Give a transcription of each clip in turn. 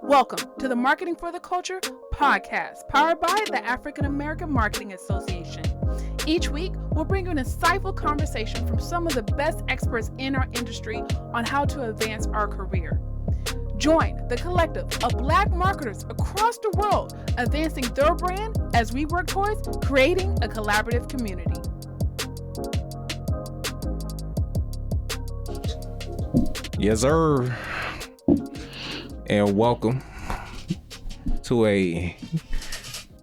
Welcome to the Marketing for the Culture podcast, powered by the African American Marketing Association. Each week, we'll bring you an insightful conversation from some of the best experts in our industry on how to advance our career. Join the collective of Black marketers across the world, advancing their brand as we work towards creating a collaborative community. Yes, sir. And welcome to a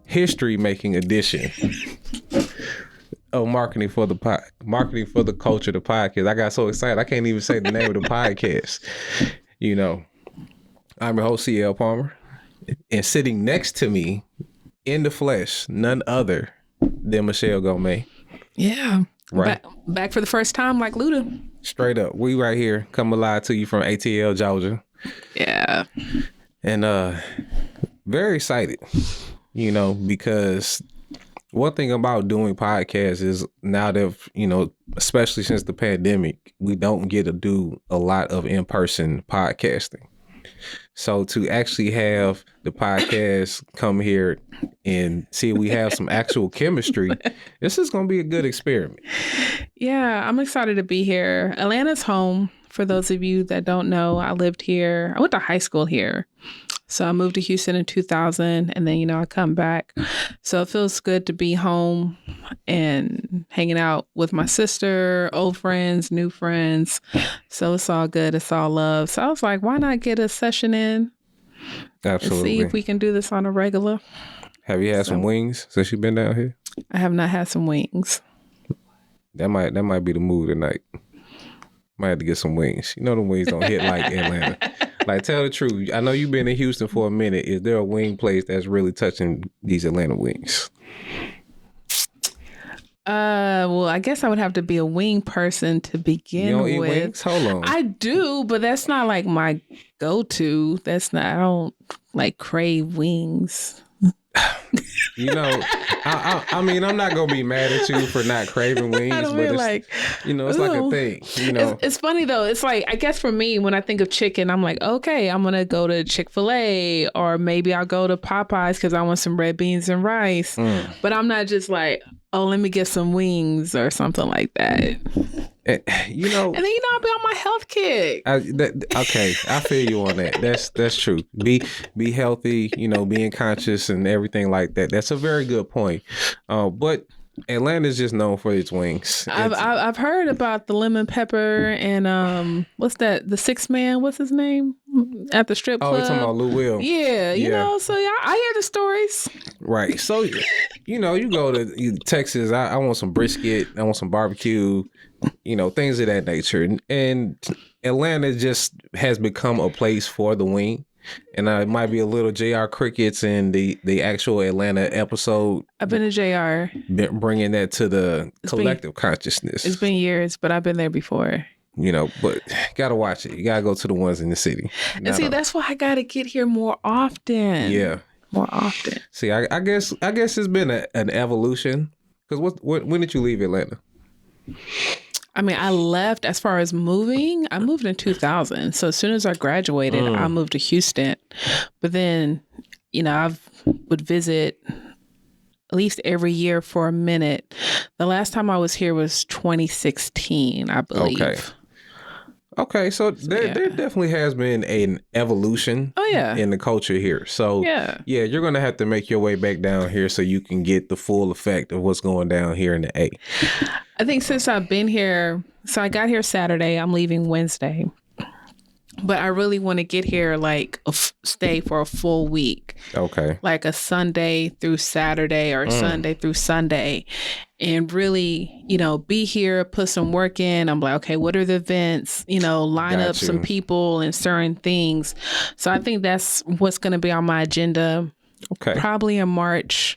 history-making edition of Marketing for the Culture, the podcast. I got so excited I can't even say the name of the podcast. You know, I'm your host, CL Palmer, and sitting next to me in the flesh, none other than Michelle Gomez. Yeah, right. Back for the first time, like Luda. Straight up, we right here, coming live to you from ATL, Georgia. Yeah. And very excited, you know, because one thing about doing podcasts is now that, you know, especially since the pandemic, we don't get to do a lot of in-person podcasting. So to actually have the podcast come here and see if we have some actual chemistry, this is going to be a good experiment. Yeah, I'm excited to be here. Atlanta's home. For those of you that don't know, I lived here. I went to high school here. So I moved to Houston in 2000 and then, you know, I come back. So it feels good to be home and hanging out with my sister, old friends, new friends. So it's all good. It's all love. So I was like, why not get a session in? Absolutely. And see if we can do this on a regular. Have you had some wings since you've been down here? I have not had some wings. That might be the mood tonight. Might have to get some wings. You know the wings don't hit like Atlanta. Like, tell the truth. I know you've been in Houston for a minute. Is there a wing place that's really touching these Atlanta wings? Well, I guess I would have to be a wing person to begin you don't with. Eat wings? Hold on. I do, but that's not like my go-to. I don't like crave wings. You know, I mean, I'm not gonna be mad at you for not craving wings, but it's like, you know, it's like a thing. You know, it's funny though. It's like, I guess for me, when I think of chicken, I'm like, okay, I'm gonna go to Chick-fil-A, or maybe I'll go to Popeyes because I want some red beans and rice. But I'm not just like, oh, let me get some wings or something like that. You know, and then, you know, I'll be on my health kick. Okay, I feel you on that. That's true. Be healthy, you know, being conscious and everything like that. That's a very good point. But Atlanta's just known for its wings. I've heard about the lemon pepper and what's that? The Six Man, what's his name? At the strip club. Oh, you're talking about Lou Will. Yeah, you know, so yeah, I hear the stories. Right. So, you know, you go to Texas, I want some brisket, I want some barbecue, you know, things of that nature. And Atlanta just has become a place for the wing. And it might be a little JR Crickets in the actual Atlanta episode. I've been to JR. Bringing that to the collective consciousness. It's been years, but I've been there before. You know, but gotta watch it. You gotta go to the ones in the city. And see, that's why I gotta get here more often. Yeah. More often. See, I guess it's been an evolution. Because when did you leave Atlanta? I mean, I left as far as moving. I moved in 2000. So as soon as I graduated, I moved to Houston. But then, you know, I would visit at least every year for a minute. The last time I was here was 2016, I believe. Okay, so there definitely has been an evolution in the culture here. So, yeah, you're going to have to make your way back down here so you can get the full effect of what's going down here in the A. I think since I've been here, so I got here Saturday, I'm leaving Wednesday. But I really want to get here, like, stay for a full week. Okay. Like a Sunday through Saturday or Sunday through Sunday. And really, you know, be here, put some work in. I'm like, okay, what are the events? You know, line up some people and certain things. So I think that's what's going to be on my agenda. Okay. Probably in March,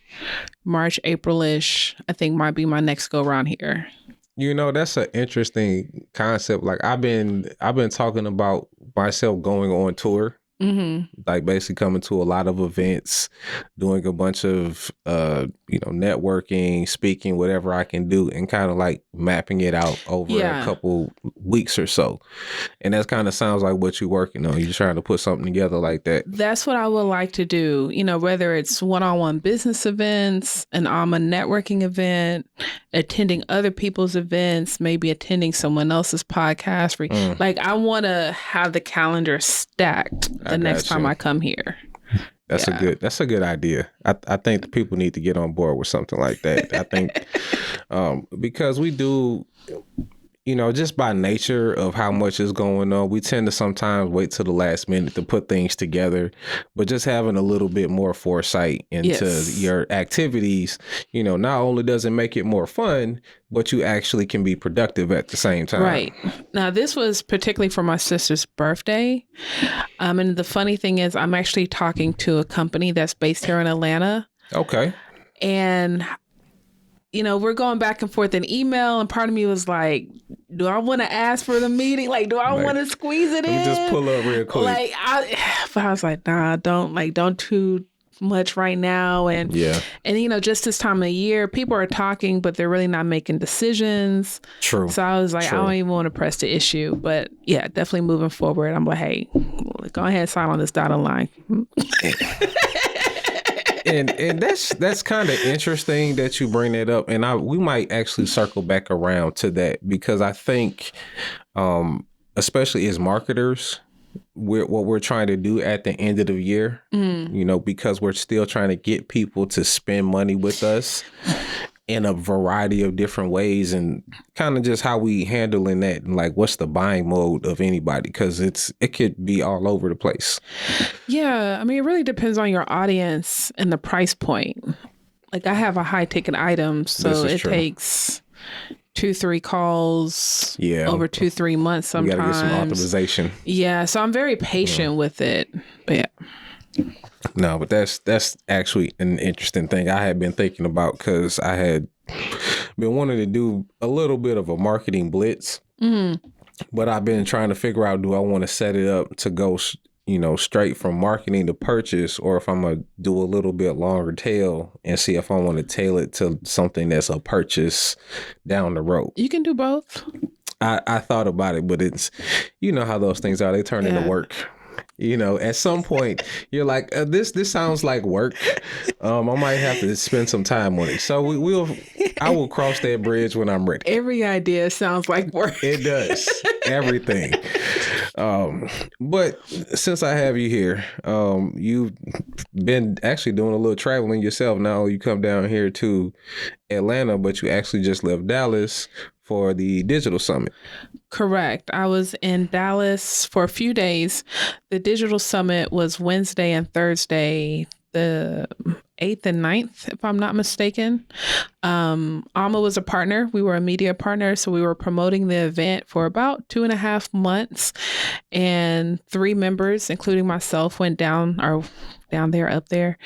April-ish, I think might be my next go around here. You know, that's an interesting concept. Like I've been talking about myself going on tour Like basically coming to a lot of events, doing a bunch of, networking, speaking, whatever I can do, and kind of like mapping it out over a couple weeks or so. And that kind of sounds like what you're working on. You're trying to put something together like that. That's what I would like to do. Whether it's one-on-one business events, an AMA networking event, attending other people's events, maybe attending someone else's podcast. Like I want to have the calendar stacked the next time I come here. That's a good idea. I think the people need to get on board with something like that. I think because we do, just by nature of how much is going on, we tend to sometimes wait till the last minute to put things together. But just having a little bit more foresight into your activities, not only does it make it more fun, but you actually can be productive at the same time. Right. Now, this was particularly for my sister's birthday. And the funny thing is, I'm actually talking to a company that's based here in Atlanta. Okay. And we're going back and forth in email, and part of me was like, do I want to ask for the meeting? Like, do I want to squeeze it in? Just pull up real quick. But I was like, nah, don't too much right now. And just this time of year, people are talking, but they're really not making decisions. True. So I was like, I don't even want to press the issue. But yeah, definitely moving forward, I'm like, hey, go ahead and sign on this dotted line. And that's kind of interesting that you bring that up, and we might actually circle back around to that, because I think, especially as marketers, what we're trying to do at the end of the year, because we're still trying to get people to spend money with us in a variety of different ways, and kind of just how we handling that, and like what's the buying mode of anybody, because it could be all over the place. Yeah, I mean, it really depends on your audience and the price point. Like I have a high ticket item, so it takes 2-3 calls over 2-3 months sometimes. You gotta get some authorization. Yeah, so I'm very patient with it. But yeah. No, but that's actually an interesting thing I had been thinking about, because I had been wanting to do a little bit of a marketing blitz, but I've been trying to figure out, do I want to set it up to go, straight from marketing to purchase, or if I'm going to do a little bit longer tail and see if I want to tail it to something that's a purchase down the road. You can do both. I thought about it, but it's, how those things are, they turn into work. At some point you're like, this sounds like work. I might have to spend some time on it. So I will cross that bridge when I'm ready. Every idea sounds like work. It does. Everything. But since I have you here, you've been actually doing a little traveling yourself. Now you come down here to Atlanta, but you actually just left Dallas for the Digital Summit. Correct. I was in Dallas for a few days. The Digital Summit was Wednesday and Thursday, the 8th and 9th, if I'm not mistaken. Alma was a partner. We were a media partner. So we were promoting the event for about 2.5 months. And 3 members, including myself, went down there, up there,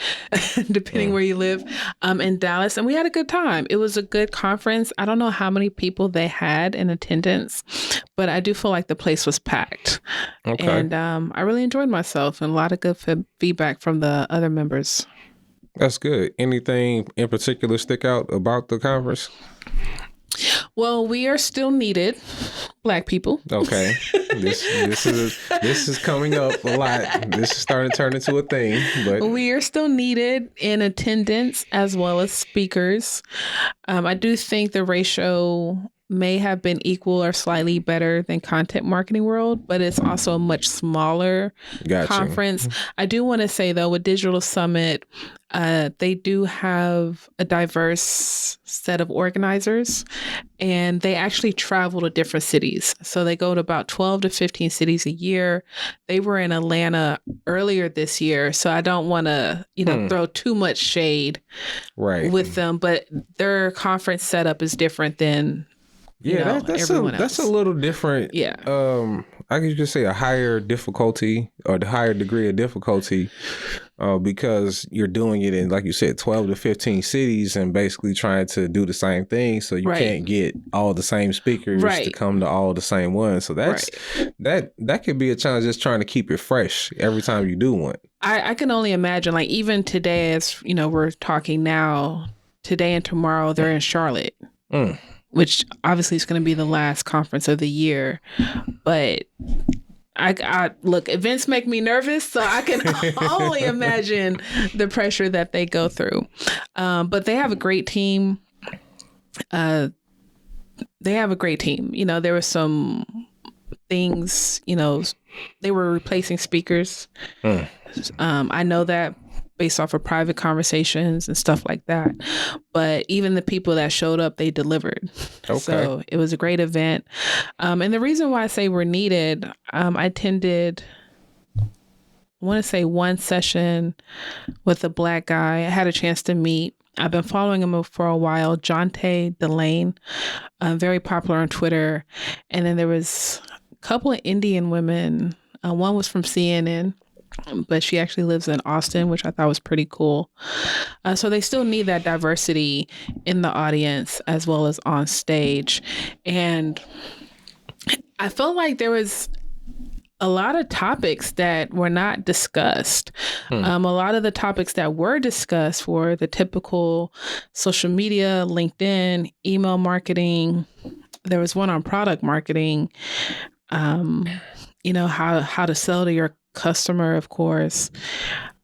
depending where you live, in Dallas. And we had a good time. It was a good conference. I don't know how many people they had in attendance, but I do feel like the place was packed. Okay. And I really enjoyed myself, and a lot of good feedback from the other members. That's good. Anything in particular stick out about the conference? Well, we are still needed, Black people. Okay, this is coming up a lot. This is starting to turn into a thing, but we are still needed in attendance as well as speakers. I do think the ratio may have been equal or slightly better than Content Marketing World, but it's also a much smaller conference. I do want to say, though, with Digital Summit, they do have a diverse set of organizers, and they actually travel to different cities. So they go to about 12 to 15 cities a year. They were in Atlanta earlier this year, so I don't want to, throw too much shade with them, but their conference setup is different than Yeah, that's a little different. Yeah. I guess you could say a higher difficulty or the higher degree of difficulty because you're doing it in, like you said, 12 to 15 cities and basically trying to do the same thing. So you can't get all the same speakers to come to all the same ones. So that's that could be a challenge, just trying to keep it fresh every time you do one. I can only imagine, like, even today, as you know, we're talking now, today and tomorrow, they're in Charlotte. Which obviously is going to be the last conference of the year. But I look, events make me nervous, so I can only imagine the pressure that they go through. But they have a great team. You know, there were some things, you know, they were replacing speakers. I know that based off of private conversations and stuff like that. But even the people that showed up, they delivered. Okay. So it was a great event. And the reason why I say we're needed, I attended, I want to say one session with a Black guy. I had a chance to meet. I've been following him for a while, Jonte Delane, very popular on Twitter. And then there was a couple of Indian women. One was from CNN, but she actually lives in Austin, which I thought was pretty cool. So they still need that diversity in the audience as well as on stage. And I felt like there was a lot of topics that were not discussed. A lot of the topics that were discussed were the typical social media, LinkedIn, email marketing. There was one on product marketing, you know, how to sell to your customer, of course.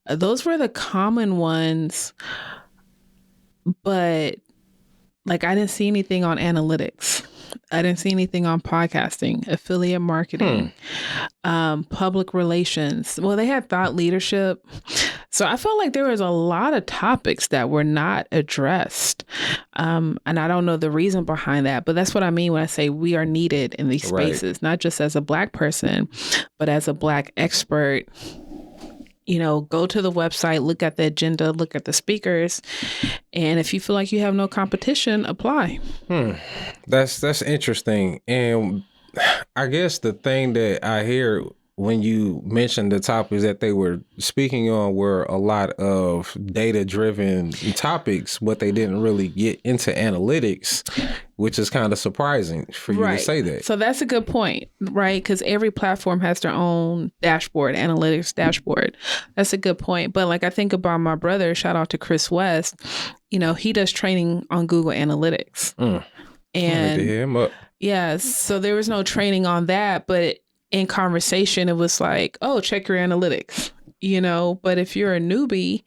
Those were the common ones, but like I didn't see anything on analytics. I didn't see anything on podcasting, affiliate marketing, public relations. Well, they had thought leadership. So I felt like there was a lot of topics that were not addressed. And I don't know the reason behind that, but that's what I mean when I say we are needed in these spaces, not just as a Black person, but as a Black expert. You know, go to the website, look at the agenda, look at the speakers. And if you feel like you have no competition, apply. That's interesting. And I guess the thing that I hear when you mentioned the topics that they were speaking on were a lot of data-driven topics, but they didn't really get into analytics, which is kind of surprising for you to say that. So that's a good point, right? Because every platform has their own dashboard, analytics dashboard. That's a good point. But like I think about my brother, shout out to Chris West, you know, he does training on Google Analytics. And to him up. Yeah, so there was no training on that, but in conversation, it was like, oh, check your analytics, you know, but if you're a newbie,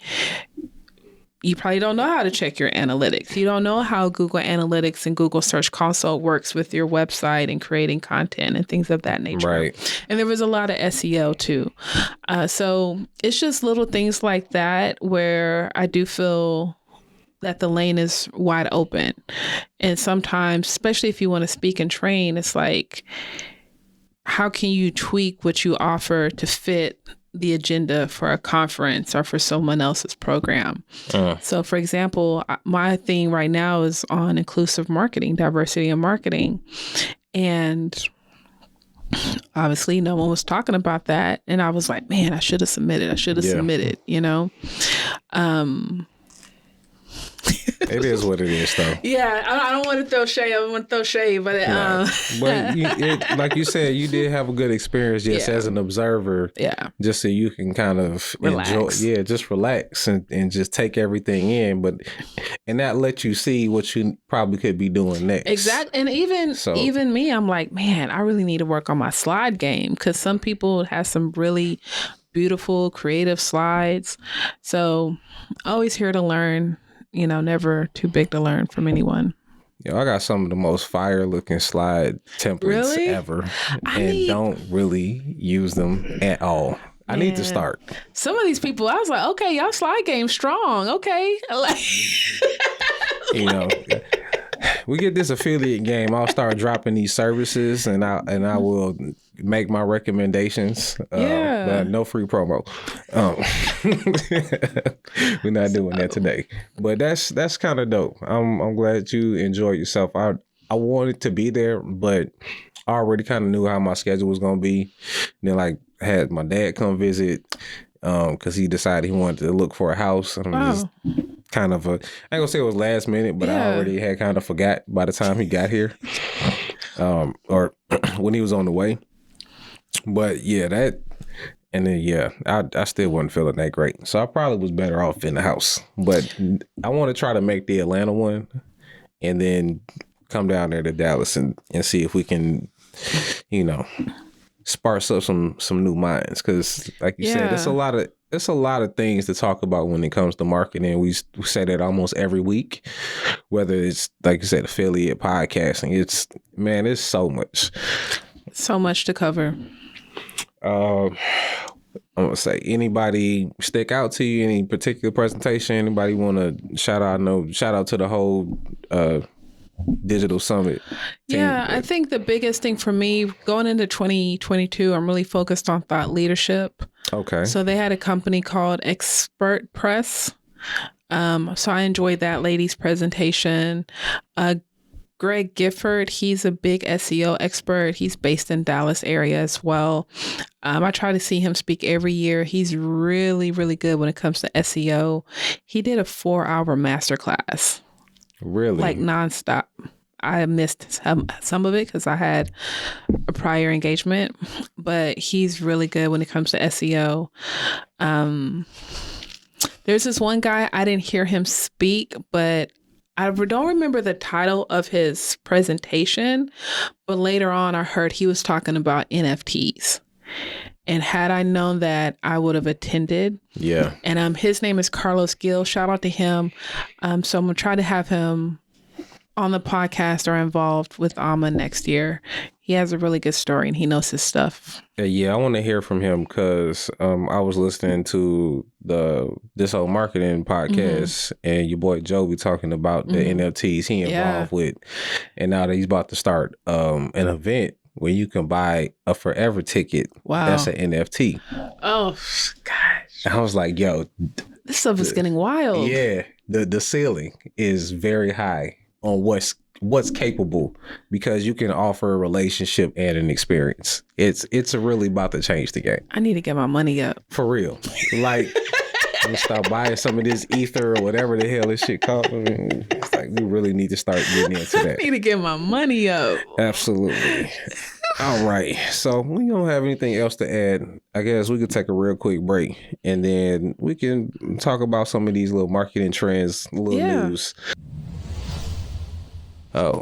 you probably don't know how to check your analytics. You don't know how Google Analytics and Google Search Console works with your website and creating content and things of that nature. Right. And there was a lot of SEO too. So it's just little things like that where I do feel that the lane is wide open. And sometimes, especially if you want to speak and train, it's like, how can you tweak what you offer to fit the agenda for a conference or for someone else's program? So, for example, my thing right now is on inclusive marketing, diversity in marketing. And obviously, no one was talking about that. And I was like, man, I should have submitted, you know? It is what it is, though. Yeah, I don't want to throw shade. I want to throw shade, but but like you said, you did have a good experience just as an observer. Yeah, just so you can kind of enjoy. Yeah, just relax and just take everything in. And that lets you see what you probably could be doing next. Exactly, and even me, I'm like, man, I really need to work on my slide game because some people have some really beautiful, creative slides. So, always here to learn. You know, never too big to learn from anyone. Yeah, I got some of the most fire looking slide templates ever. Don't really use them at all. I need to start. Some of these people, I was like, okay, y'all slide game strong. Okay. You know, we get this affiliate game. I'll start dropping these services and I will make my recommendations. But no free promo. We're not doing that today. But that's kind of dope. I'm glad you enjoyed yourself. wanted to be there, but I already kind of knew how my schedule was going to be. And then like had my dad come visit because he decided he wanted to look for a house. And I'm just kind of I ain't gonna say it was last minute, but I already had kind of forgot by the time he got here or when he was on the way. But yeah, that, and then I still wasn't feeling that great. So I probably was better off in the house. But I want to try to make the Atlanta one and then come down there to Dallas and see if we can, you know, sparse up some new minds. Because like you said, it's a lot of things to talk about when it comes to marketing. We say that almost every week, whether it's like you said, affiliate podcasting. It's so much. So much to cover. I'm gonna say, anybody stick out to you? Any particular presentation? Anybody want to shout out? Shout out to the whole digital summit team. I think the biggest thing for me going into 2022, I'm really focused on thought leadership. Okay. So they had a company called Expert Press. So I enjoyed that lady's presentation. Greg Gifford, he's a big SEO expert. He's based in Dallas area as well. I try to see him speak every year. He's really, really good when it comes to SEO. He did a 4-hour masterclass. Really? Like nonstop. I missed some of it because I had a prior engagement, but he's really good when it comes to SEO. There's this one guy, I didn't hear him speak, but I don't remember the title of his presentation, but later on I heard he was talking about NFTs. And had I known that, I would have attended. Yeah. And his name is Carlos Gil. Shout out to him. So I'm going to try to have him on the podcast or involved with Alma next year. He has a really good story and he knows his stuff. Yeah, I want to hear from him because I was listening to this whole marketing podcast and your boy Joe be talking about the NFTs he involved with. And now that he's about to start an event where you can buy a forever ticket. Wow. That's an NFT. Oh, gosh. I was like, yo. This stuff is getting wild. Yeah. The ceiling is very high on what's capable because you can offer a relationship and an experience. It's really about to change the game. I need to get my money up. For real. Like, I'm gonna start buying some of this ether or whatever the hell this shit called. I mean, it's like we really need to start getting into that. I need to get my money up. Absolutely. All right. So we don't have anything else to add. I guess we could take a real quick break and then we can talk about some of these little marketing trends, news.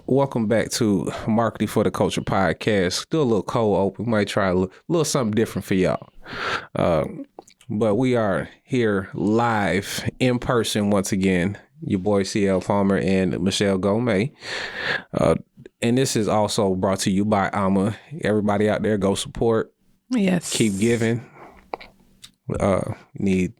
Welcome back to Marketing for the Culture podcast. Do a little cold open. We might try a little something different for y'all. But we are here live in person once again. Your boy CL Palmer and Michelle Gomez. And this is also brought to you by Alma. Everybody out there, go support. Yes. Keep giving. Need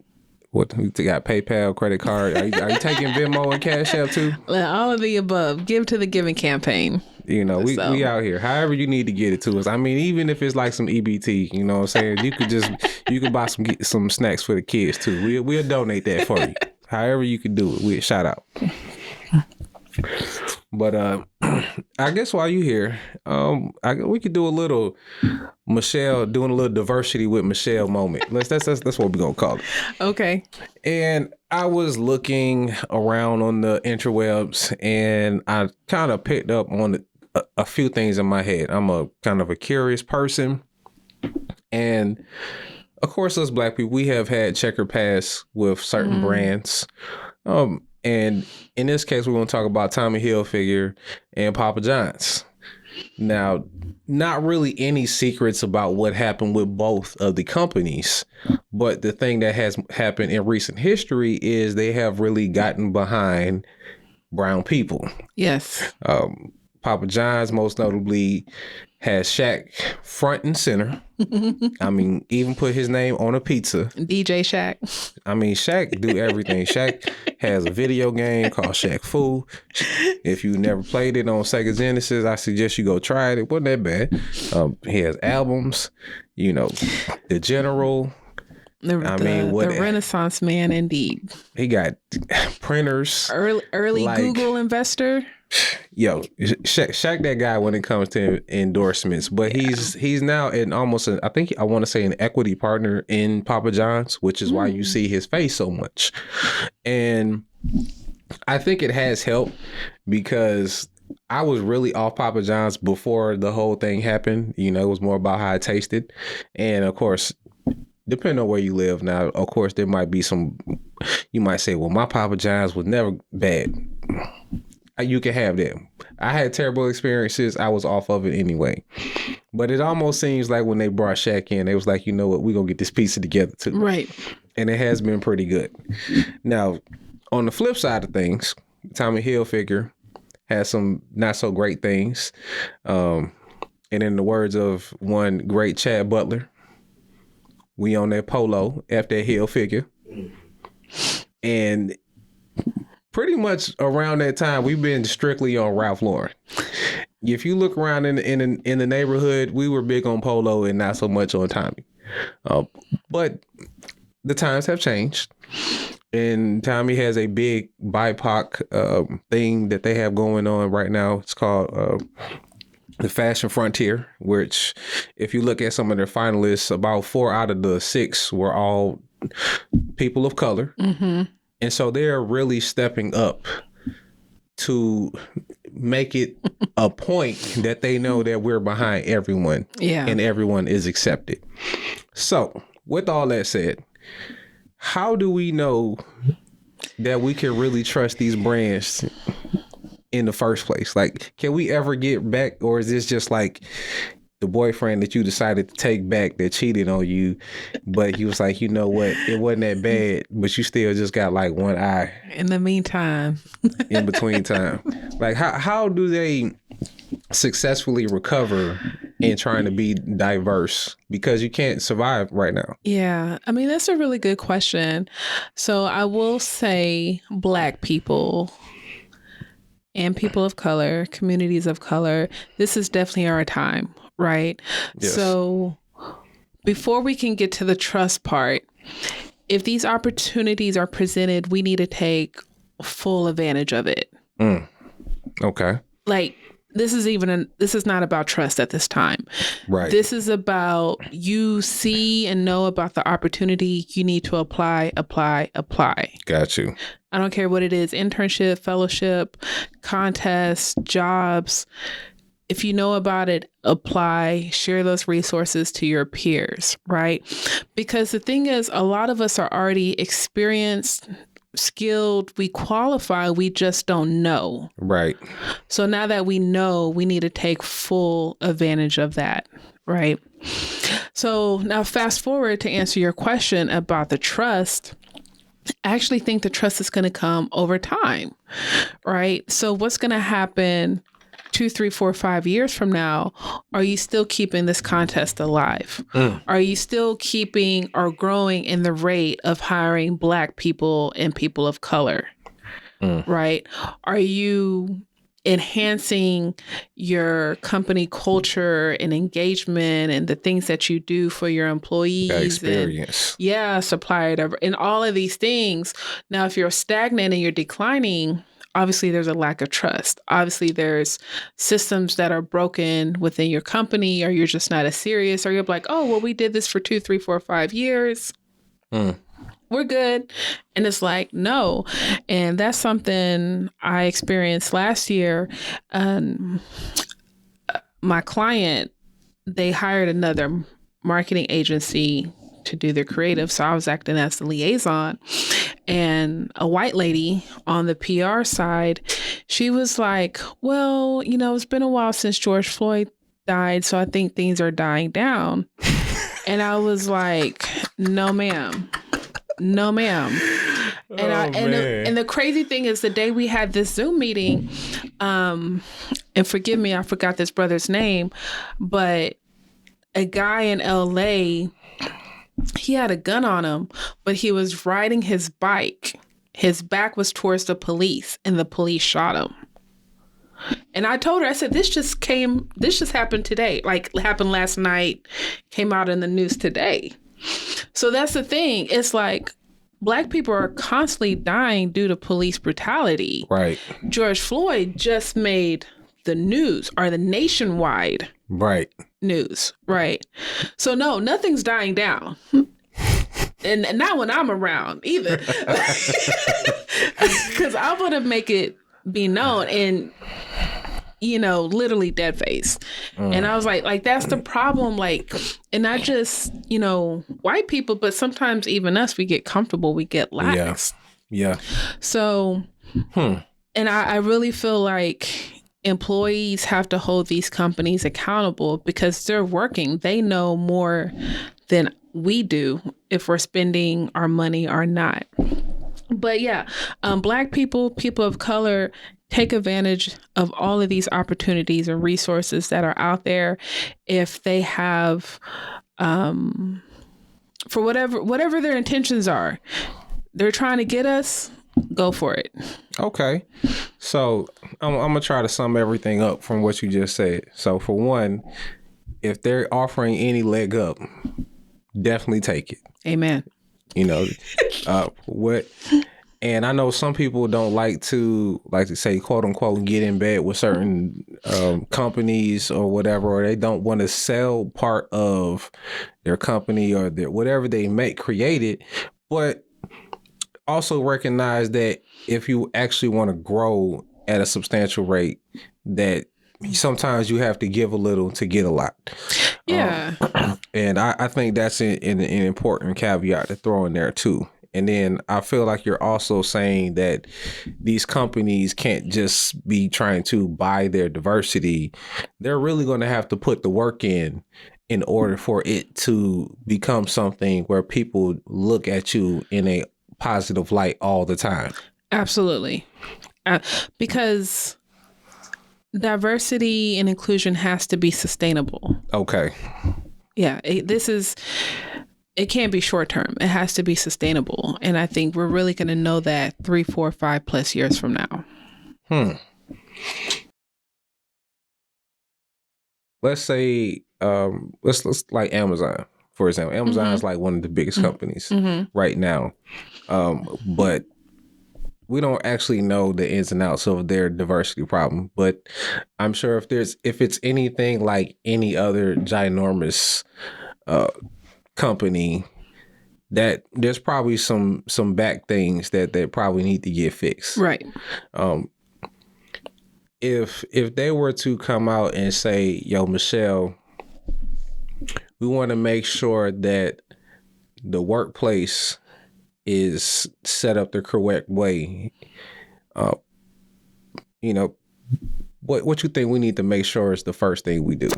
what? You got PayPal, credit card. Are you taking Venmo and Cash App too? All of the above. Give to the giving campaign. You know, we out here. However you need to get it to us. I mean, even if it's like some EBT, you know what I'm saying? You could buy some snacks for the kids too. We'll donate that for you. However you can do it. We'll shout out. But I guess while you here, we could do a little Michelle, doing a little diversity with Michelle moment. That's what we're gonna call it. Okay. And I was looking around on the interwebs, and I kind of picked up on a few things in my head. I'm a kind of a curious person, and of course, us Black people, we have had checker pass with certain brands. And in this case, we're going to talk about Tommy Hilfiger and Papa John's. Now, not really any secrets about what happened with both of the companies, but the thing that has happened in recent history is they have really gotten behind brown people. Yes. Papa John's most notably has Shaq front and center. I mean, even put his name on a pizza. DJ Shaq. I mean, Shaq do everything. Shaq has a video game called Shaq Fu. If you never played it on Sega Genesis, I suggest you go try it. It wasn't that bad. He has albums, you know, The General. The Renaissance man, indeed. He got printers. Early like, Google investor. Yo, Shaq that guy when it comes to endorsements, but he's now in almost I want to say an equity partner in Papa John's, which is why you see his face so much. And I think it has helped because I was really off Papa John's before the whole thing happened. You know, it was more about how it tasted. And of course, depending on where you live now, of course, there might be some, you might say, well, my Papa John's was never bad. You can have that. I had terrible experiences. I was off of it anyway. But it almost seems like when they brought Shaq in, they was like, you know what, we're going to get this pizza together too. Right. And it has been pretty good. Now, on the flip side of things, Tommy Hilfiger has some not so great things. And in the words of one great Chad Butler, we on that polo after that Hilfiger. And pretty much around that time, we've been strictly on Ralph Lauren. If you look around in the neighborhood, we were big on polo and not so much on Tommy. But the times have changed. And Tommy has a big BIPOC thing that they have going on right now. It's called the Fashion Frontier, which if you look at some of their finalists, about 4 out of the 6 were all people of color. Mm-hmm. And so they're really stepping up to make it a point that they know that we're behind everyone. Yeah. And everyone is accepted. So with all that said, how do we know that we can really trust these brands in the first place? Like, can we ever get back, or is this just like the boyfriend that you decided to take back that cheated on you, but he was like, you know what, it wasn't that bad, but you still just got like one eye in the meantime, in between time? Like, how do they successfully recover in trying to be diverse, because you can't survive right now? Yeah, I mean, that's a really good question. So I will say Black people and people of color, communities of color, this is definitely our time. Right. Yes. So before we can get to the trust part, if these opportunities are presented, we need to take full advantage of it. Okay. Like, this is not about trust at this time. Right. This is about, you see and know about the opportunity. You need to apply. Got you. I don't care what it is: internship, fellowship, contest, jobs. If you know about it, apply, share those resources to your peers, right? Because the thing is, a lot of us are already experienced, skilled, we qualify, we just don't know. Right. So now that we know, we need to take full advantage of that, right? So now fast forward to answer your question about the trust. I actually think the trust is going to come over time, right? So what's going to happen 2, 3, 4, 5 years from now? Are you still keeping this contest alive? Are you still keeping or growing in the rate of hiring Black people and people of color? Right? Are you enhancing your company culture and engagement and the things that you do for your employees? That experience. And, supplier, and all of these things. Now, if you're stagnant and you're declining, obviously there's a lack of trust. Obviously there's systems that are broken within your company, or you're just not as serious, or you're like, oh, well, we did this for 2, 3, 4, 5 years. We're good. And it's like, no. And that's something I experienced last year. My client, they hired another marketing agency to do their creative. So I was acting as the liaison. And a white lady on the PR side, she was like, well, it's been a while since George Floyd died, so I think things are dying down. And I was like, no, ma'am. No, ma'am. And the crazy thing is, the day we had this Zoom meeting, and forgive me, I forgot this brother's name, but a guy in LA, he had a gun on him, but he was riding his bike. His back was towards the police, and the police shot him. And I told her, I said, this just happened today. Like, happened last night, came out in the news today. So that's the thing. It's like, Black people are constantly dying due to police brutality. Right. George Floyd just made the news, or the nationwide news. Right. So no, nothing's dying down. And not when I'm around either. Because I want to make it be known, and literally dead face. And I was like that's the problem. Like, and not just white people, but sometimes even us, we get comfortable, we get lax. Yeah. So and I really feel like employees have to hold these companies accountable, because they're working, they know more than we do if we're spending our money or not. But yeah, Black people of color, take advantage of all of these opportunities and resources that are out there. If they have, for whatever their intentions are, they're trying to get us, go for it. Okay. So I'm going to try to sum everything up from what you just said. So for one, if they're offering any leg up, definitely take it. Amen. And I know some people don't like to say, quote unquote, get in bed with certain companies or whatever, or they don't want to sell part of their company or their whatever they created. But also recognize that if you actually want to grow at a substantial rate, that sometimes you have to give a little to get a lot. Yeah. And I think that's an important caveat to throw in there too. And then I feel like you're also saying that these companies can't just be trying to buy their diversity. They're really going to have to put the work in order for it to become something where people look at you in a positive light all the time. Absolutely. Because diversity and inclusion has to be sustainable. Okay. Yeah, it can't be short term. It has to be sustainable. And I think we're really going to know that 3, 4, 5+ years from now. Let's say, let's like Amazon, for example. Amazon is like one of the biggest companies right now. But we don't actually know the ins and outs of their diversity problem. But I'm sure if it's anything like any other ginormous company, that there's probably some back things that probably need to get fixed. Right. If they were to come out and say, yo, Michelle, we want to make sure that the workplace is set up the correct way, what you think we need to make sure is the first thing we do?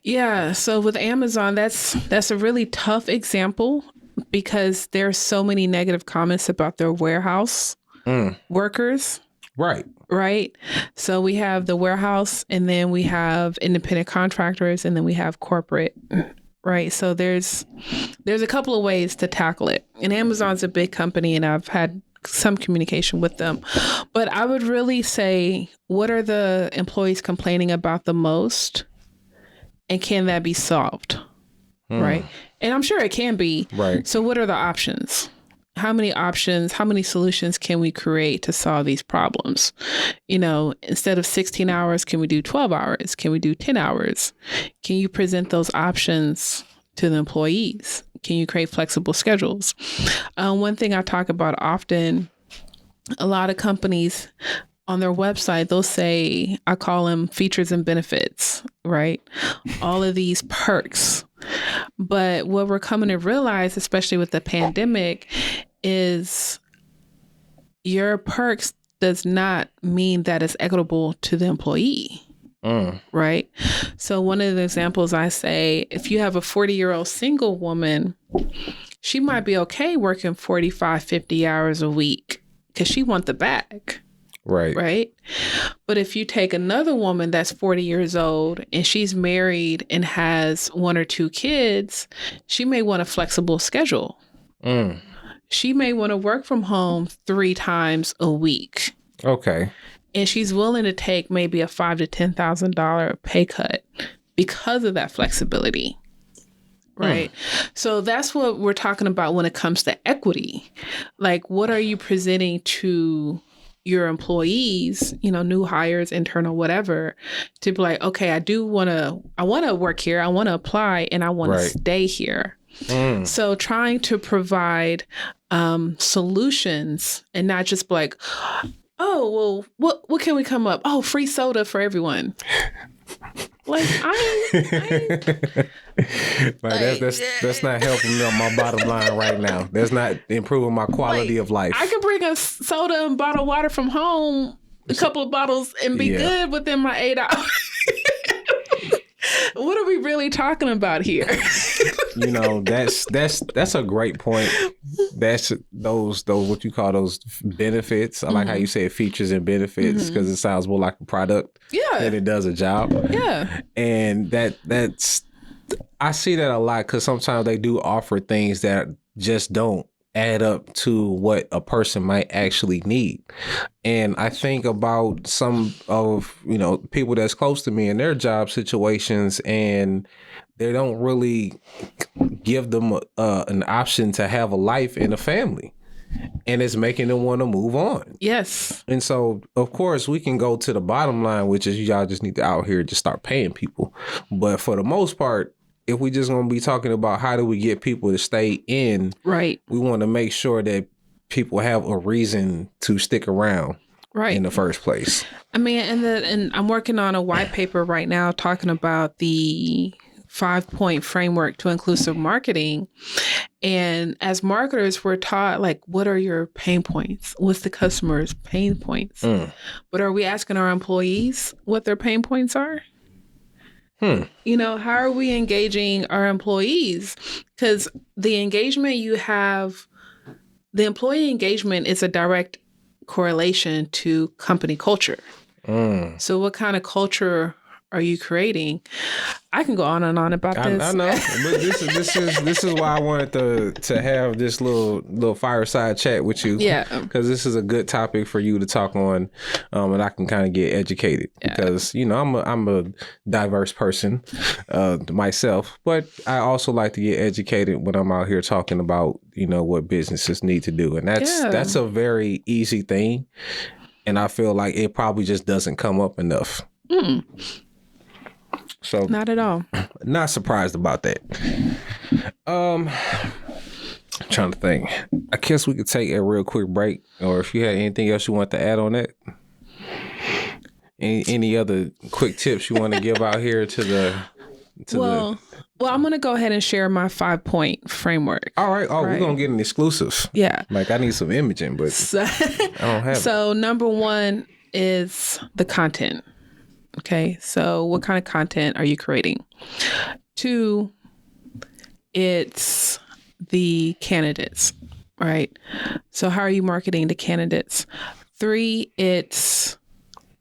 Yeah. So with Amazon, that's a really tough example, because there's so many negative comments about their warehouse workers. Right. So we have the warehouse, and then we have independent contractors, and then we have corporate. Right. So there's a couple of ways to tackle it. And Amazon's a big company, and I've had some communication with them. But I would really say, what are the employees complaining about the most? And can that be solved? Right. And I'm sure it can be. Right. So what are the options? How many solutions can we create to solve these problems? Instead of 16 hours, can we do 12 hours? Can we do 10 hours? Can you present those options to the employees? Can you create flexible schedules? One thing I talk about often, a lot of companies on their website, they'll say, I call them features and benefits, right? All of these perks. But what we're coming to realize, especially with the pandemic, is your perks does not mean that it's equitable to the employee. Right? So one of the examples I say, if you have a 40-year-old single woman, she might be okay working 45, 50 hours a week because she wants the bag. Right. But if you take another woman that's 40 years old and she's married and has 1 or 2 kids, she may want a flexible schedule. She may want to work from home 3 times a week. Okay. And she's willing to take maybe a $5,000 to $10,000 pay cut because of that flexibility. right? So that's what we're talking about when it comes to equity. Like, what are you presenting to your employees, new hires, internal, whatever, to be like, okay, I want to work here, I want to apply, and I want to stay here. So trying to provide solutions and not just be like, oh, well, what can we come up? Oh, free soda for everyone. Like, that's not helping me on my bottom line right now. That's not improving my quality of life. I could bring a soda and bottled water from home, a couple of bottles, and be good within my 8 hours. What are we really talking about here? That's a great point. That's those what you call those benefits. I like how you say features and benefits, because it sounds more like a product than it does a job. Yeah. And that's I see that a lot, because sometimes they do offer things that just don't add up to what a person might actually need. And I think about some of, people that's close to me in their job situations, and they don't really give them an option to have a life and a family. And it's making them want to move on. Yes. And so, of course, we can go to the bottom line, which is y'all just need to out here just start paying people. But for the most part, if we just going to be talking about how do we get people to stay in, right, we want to make sure that people have a reason to stick around in the first place. I mean, and I'm working on a white paper right now talking about the 5-point framework to inclusive marketing. And as marketers, we're taught, like, what are your pain points? What's the customer's pain points? But are we asking our employees what their pain points are? How are we engaging our employees? Because the engagement you have, the employee engagement is a direct correlation to company culture. So what kind of culture are you creating? I can go on and on about this. I know, but this is why I wanted to have this little fireside chat with you. Yeah, because this is a good topic for you to talk on, and I can kind of get educated. Yeah. Because I'm a diverse person myself, but I also like to get educated when I'm out here talking about what businesses need to do, and that's a very easy thing, and I feel like it probably just doesn't come up enough. So not at all. Not surprised about that. Trying to think. I guess we could take a real quick break, or if you had anything else you want to add on that. Any other quick tips you want to give out here to the Well, I'm going to go ahead and share my 5-point framework. All right. We're going to get an exclusive. Yeah. Like, I need some imaging, but I don't have it. So number 1 is the content. Okay, so what kind of content are you creating? 2, it's the candidates, right? So how are you marketing the candidates? 3, it's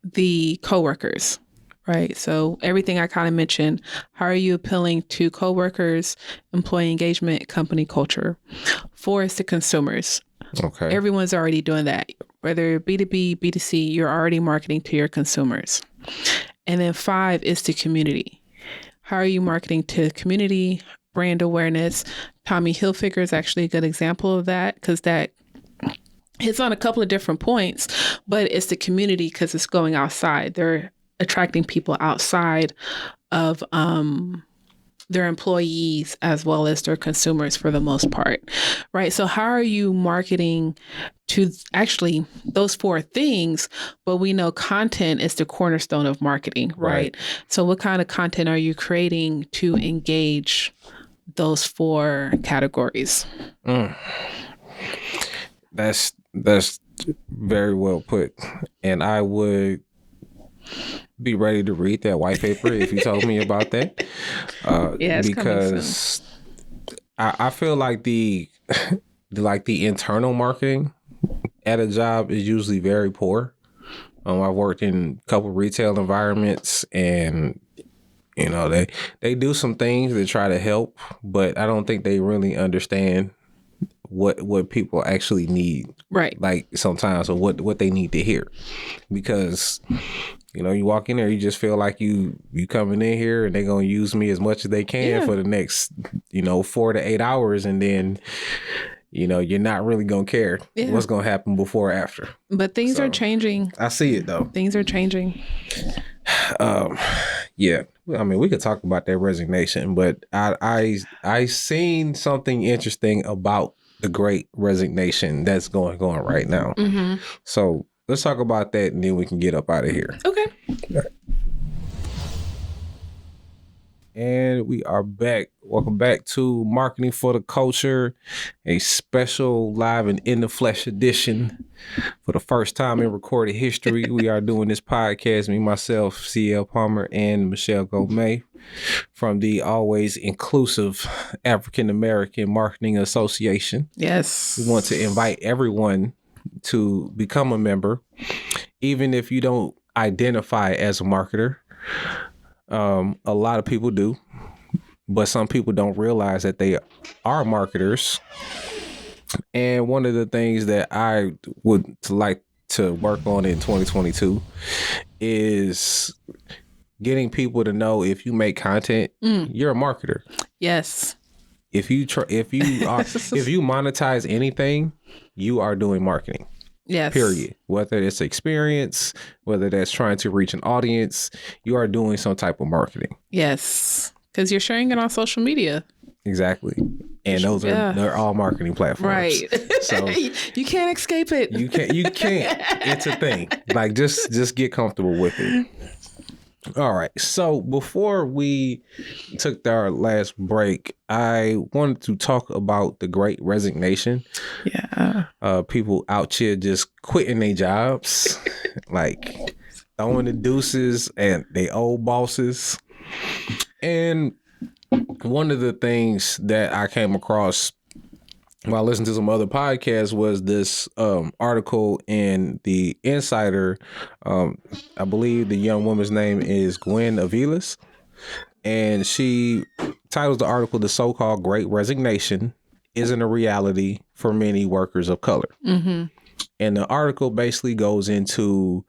the coworkers, right? So everything I kind of mentioned, how are you appealing to coworkers, employee engagement, company culture? 4 is the consumers. Okay. Everyone's already doing that. Whether B2B, B2C, you're already marketing to your consumers. And then 5 is the community. How are you marketing to community, brand awareness? Tommy Hilfiger is actually a good example of that, because that hits on a couple of different points, but it's the community because it's going outside. They're attracting people outside of their employees as well as their consumers for the most part, right? So how are you marketing to actually those 4 things? But we know content is the cornerstone of marketing, right? So what kind of content are you creating to engage those 4 categories? That's very well put. And I would be ready to read that white paper if you told me about that. Because I feel like the internal marketing at a job is usually very poor. I've worked in a couple retail environments, and they do some things to try to help, but I don't think they really understand what people actually need. Right. Like sometimes, or what they need to hear. Because You walk in there, you just feel like you coming in here and they're going to use me as much as they can for the next, 4 to 8 hours. And then, you're not really going to care what's going to happen before or after. But things are changing. I see it, though. Things are changing. Yeah. I mean, we could talk about that resignation, but I seen something interesting about the Great Resignation that's going on right now. Mm-hmm. So let's talk about that and then we can get up out of here. Okay. And we are back. Welcome back to Marketing for the Culture, a special live and in the flesh edition. For the first time in recorded history, we are doing this podcast, me, myself, CL Palmer, and Michelle Gomez from the always inclusive African American Marketing Association. Yes. We want to invite everyone to become a member, even if you don't identify as a marketer. A lot of people do, but some people don't realize that they are marketers. And one of the things that I would like to work on in 2022 is getting people to know if you make content, you're a marketer. Yes. If you monetize anything, you are doing marketing. Yes. Period. Whether it's experience, whether that's trying to reach an audience, you are doing some type of marketing. Yes. Because you're sharing it on social media. Exactly. And they're all marketing platforms. Right. So you can't escape it. You can't. It's a thing. Like just get comfortable with it. All right. So before we took our last break, I wanted to talk about the Great Resignation. Yeah. People out here just quitting their jobs, like throwing the deuces at their old bosses. And one of the things that I came across while listening to some other podcasts was this article in the Insider. I believe the young woman's name is Gwen Aviles, and she titles the article "The So-Called Great Resignation Isn't a Reality for Many Workers of Color." Mm-hmm. And the article basically goes into,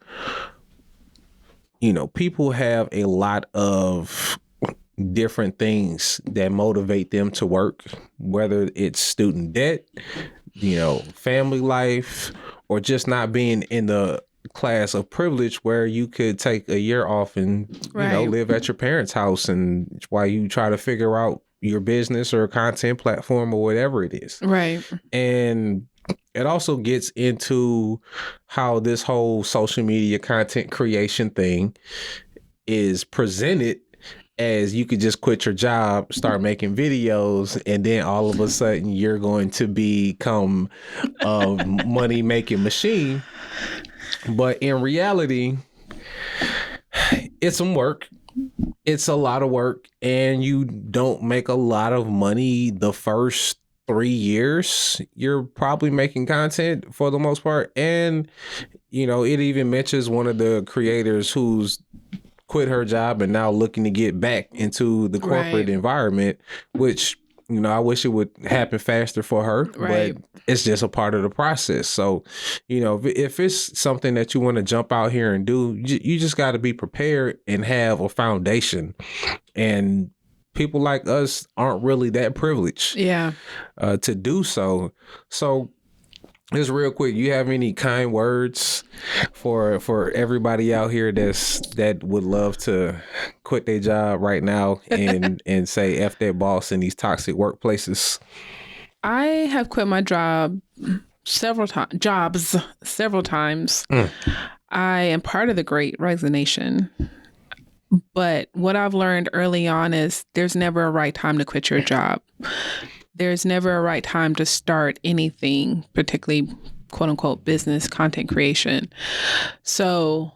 people have a lot of different things that motivate them to work, whether it's student debt, family life, or just not being in the class of privilege where you could take a year off and live at your parents' house and while you try to figure out your business or content platform or whatever it is. Right. And it also gets into how this whole social media content creation thing is presented as you could just quit your job, start making videos, and then all of a sudden you're going to become a money-making machine. But in reality, it's some work. It's a lot of work, and you don't make a lot of money the first 3 years. You're probably making content for the most part. And, it even mentions one of the creators who's quit her job and now looking to get back into the corporate environment, which, I wish it would happen faster for her, but it's just a part of the process. So, if it's something that you want to jump out here and do, you just got to be prepared and have a foundation. And people like us aren't really that privileged to do so. So, just real quick, you have any kind words for everybody out here that would love to quit their job right now and say F their boss in these toxic workplaces? I have quit my job several times. I am part of the Great Resignation. But what I've learned early on is there's never a right time to quit your job. There's never a right time to start anything, particularly quote unquote business content creation. So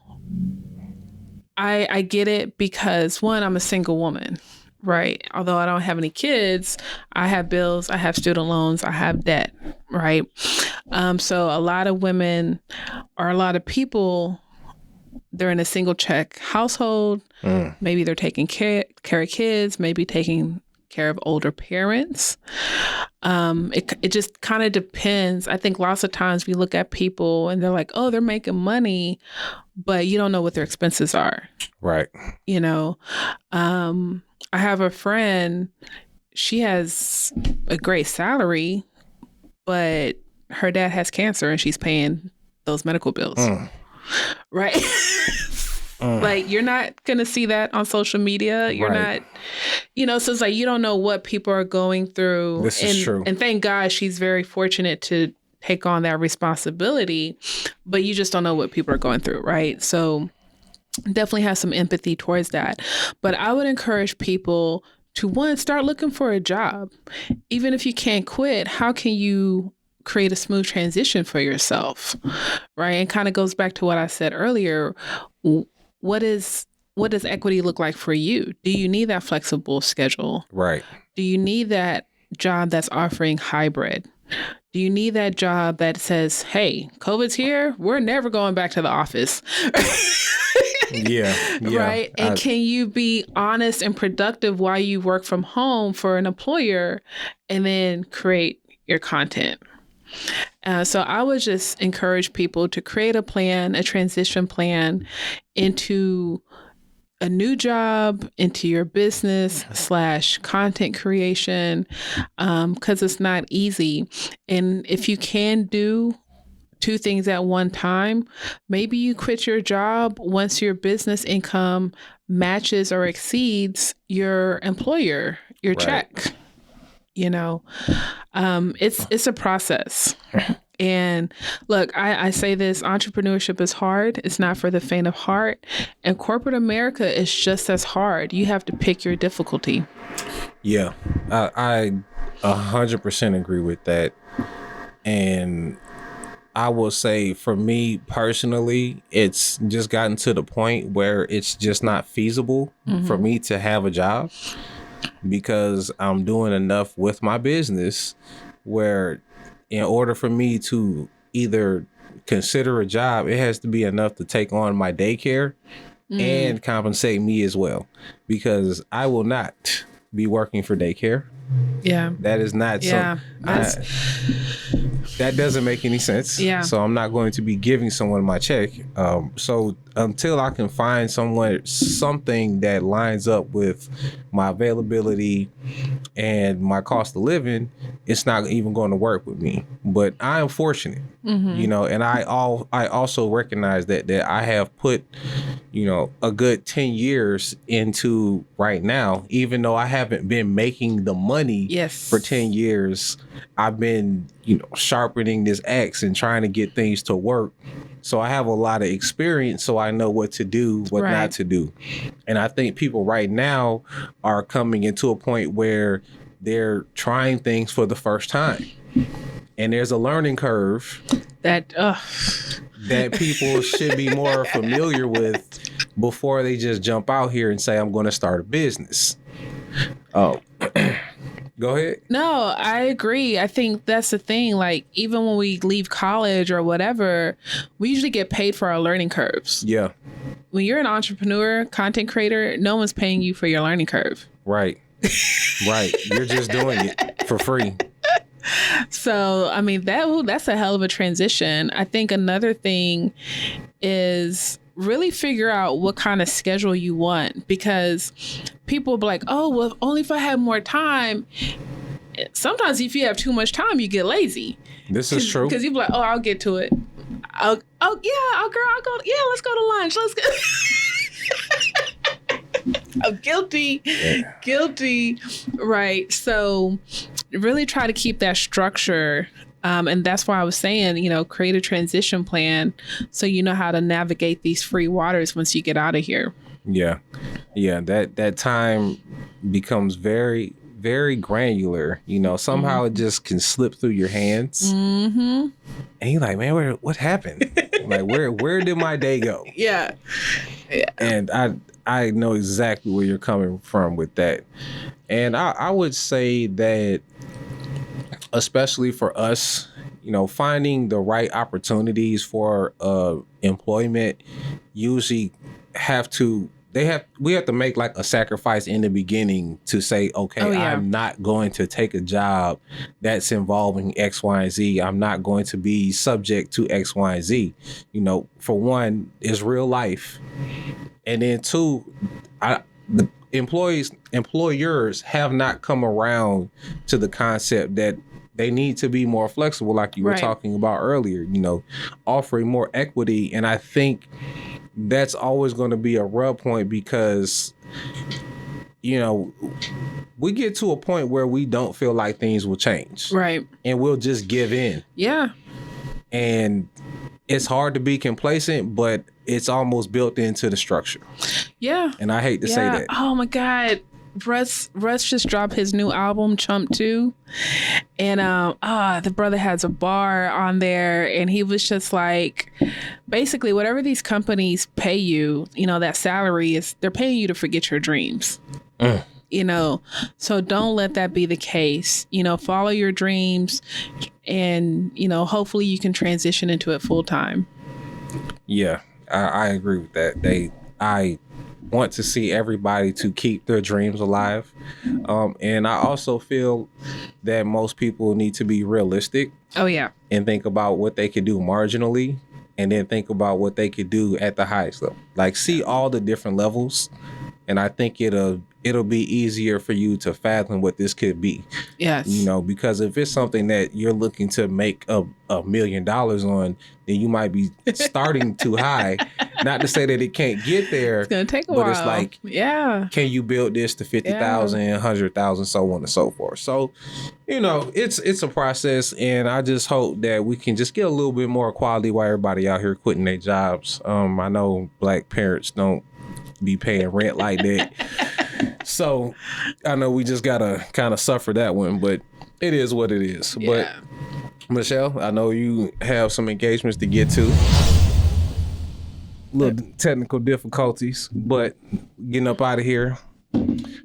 I get it because one, I'm a single woman, right? Although I don't have any kids, I have bills, I have student loans, I have debt, right? So a lot of women or a lot of people, they're in a single check household. Maybe they're taking care of kids, maybe taking care of older parents. It just kind of depends. I think lots of times we look at people and they're like, oh, they're making money, but you don't know what their expenses are. Right. You know, I have a friend, she has a great salary, but her dad has cancer and she's paying those medical bills. Right. Like, you're not going to see that on social media. You're not, you know, so it's like, you don't know what people are going through. This is true. And thank God she's very fortunate to take on that responsibility, but you just don't know what people are going through. Right. So definitely have some empathy towards that. But I would encourage people to, one, start looking for a job. Even if you can't quit, how can you create a smooth transition for yourself? Right. And kind of goes back to what I said earlier. What does equity look like for you? Do you need that flexible schedule? Right. Do you need that job that's offering hybrid? Do you need that job that says, hey, COVID's here, we're never going back to the office? Yeah. Right. And can you be honest and productive while you work from home for an employer and then create your content? So I would just encourage people to create a plan, a transition plan into a new job, into your business / content creation, because it's not easy. And if you can do 2 things at one time, maybe you quit your job once your business income matches or exceeds your employer, your check. You know, it's a process. And look, I say this, entrepreneurship is hard. It's not for the faint of heart. And corporate America is just as hard. You have to pick your difficulty. Yeah, I 100% agree with that. And I will say, for me personally, it's just gotten to the point where it's just not feasible for me to have a job, because I'm doing enough with my business where in order for me to either consider a job, it has to be enough to take on my daycare and compensate me as well, because I will not be working for daycare. Yeah. That is not that doesn't make any sense. Yeah. So I'm not going to be giving someone my check. So until I can find something that lines up with my availability and my cost of living, it's not even going to work with me. But I am fortunate, you know, and I also recognize that I have put, you know, a good 10 years into right now, even though I haven't been making the money for 10 years. I've been, you know, sharpening this axe and trying to get things to work. So I have a lot of experience, so I know what to do, what not to do. And I think people right now are coming into a point where they're trying things for the first time. And there's a learning curve that people should be more familiar with before they just jump out here and say, I'm going to start a business. Oh, go ahead. No, I agree. I think that's the thing. Like, even when we leave college or whatever, we usually get paid for our learning curves. Yeah. When you're an entrepreneur, content creator, no one's paying you for your learning curve. Right. Right. You're just doing it for free. So, I mean, that's a hell of a transition. I think another thing is really figure out what kind of schedule you want, because people will be like, oh, well, only if I had more time. Sometimes if you have too much time, you get lazy. This is true. Because you'll be like, oh, I'll get to it. I'll go. Yeah, let's go to lunch. Let's go. I'm guilty. Yeah. Guilty. Right. So really try to keep that structure. And that's why I was saying, you know, create a transition plan so you know how to navigate these free waters once you get out of here. Yeah. Yeah. That time becomes very, very granular. You know, somehow it just can slip through your hands. Mm-hmm. And you're like, man, what happened? Like, where did my day go? Yeah. Yeah. And I know exactly where you're coming from with that. And I would say that, especially for us, you know, finding the right opportunities for employment usually have to we have to make like a sacrifice in the beginning to say, okay, I'm not going to take a job that's involving X, Y, and Z. I'm not going to be subject to X, Y, and Z. You know, for one, it's real life. And then two, the employers have not come around to the concept that they need to be more flexible, like you were talking about earlier, you know, offering more equity. And I think that's always going to be a rub point because, you know, we get to a point where we don't feel like things will change. Right. And we'll just give in. Yeah. And it's hard to be complacent, but it's almost built into the structure. Yeah. And I hate to say that. Oh my God. Russ just dropped his new album, Chump 2. And the brother has a bar on there, and he was just like, basically whatever these companies pay you, you know, that salary is, they're paying you to forget your dreams. You know, so don't let that be the case. You know, follow your dreams, and, you know, hopefully you can transition into it full time. Yeah, I agree with that. I want to see everybody to keep their dreams alive. And I also feel that most people need to be realistic. Oh, yeah. And think about what they could do marginally, and then think about what they could do at the highest level. Like, see all the different levels. And I think it'll be easier for you to fathom what this could be. Yes. You know, because if it's something that you're looking to make $1 million on, then you might be starting too high. Not to say that it can't get there. It's going to take a while. But it's like, can you build this to 50,000, 100,000, so on and so forth. So, you know, it's a process, and I just hope that we can just get a little bit more equality while everybody out here quitting their jobs. I know Black parents don't be paying rent like that. So I know we just gotta kind of suffer that one, but it is what it is. Yeah. But Michelle, I know you have some engagements to get to. Little technical difficulties, but getting up out of here.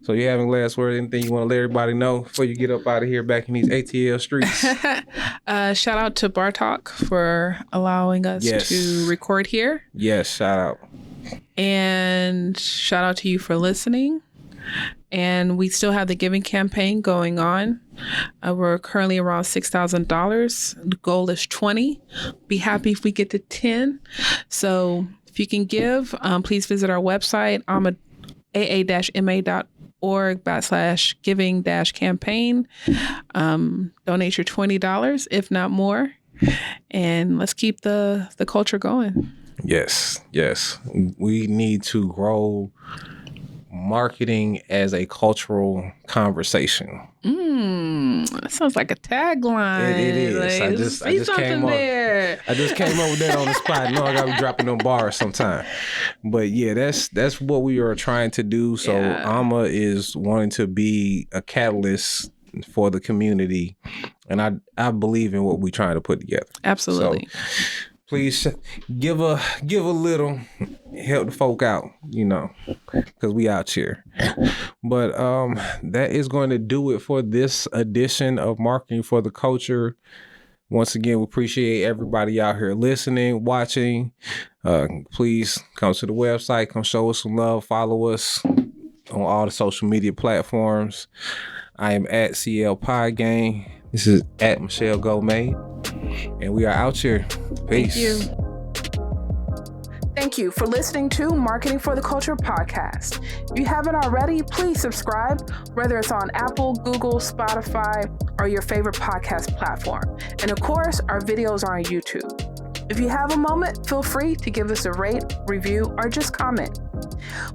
So you having last word? Anything you want to let everybody know before you get up out of here back in these ATL streets? Shout out to Bartok for allowing us to record here. Yes, shout out. And shout out to you for listening. And we still have the giving campaign going on. We're currently around $6,000. The goal is 20. Be happy if we get to 10. So if you can give, please visit our website, aa-ma.org/giving-campaign. Donate your $20, if not more. And let's keep the culture going. Yes. We need to grow marketing as a cultural conversation. That sounds like a tagline. It is. Like, I just came up. I just came up with that on the spot. No, I gotta be dropping them bars sometime. But yeah, that's what we are trying to do. So AMA is wanting to be a catalyst for the community, and I believe in what we're trying to put together. Absolutely. So, please give a little, help the folk out, you know, because we out here. But that is going to do it for this edition of Marketing for the Culture. Once again, we appreciate everybody out here listening, watching. Please come to the website, come show us some love, follow us on all the social media platforms. I am at CL Pie Gang. This is at Michelle Gomez. And we are out here. Peace. Thank you. Thank you for listening to Marketing for the Culture podcast. If you haven't already, please subscribe, whether it's on Apple, Google, Spotify, or your favorite podcast platform. And of course, our videos are on YouTube. If you have a moment, feel free to give us a rate, review, or just comment.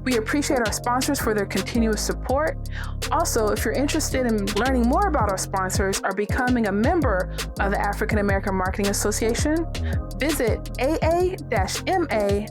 We appreciate our sponsors for their continuous support. Also, if you're interested in learning more about our sponsors or becoming a member of the African American Marketing Association, visit aa-ma.org.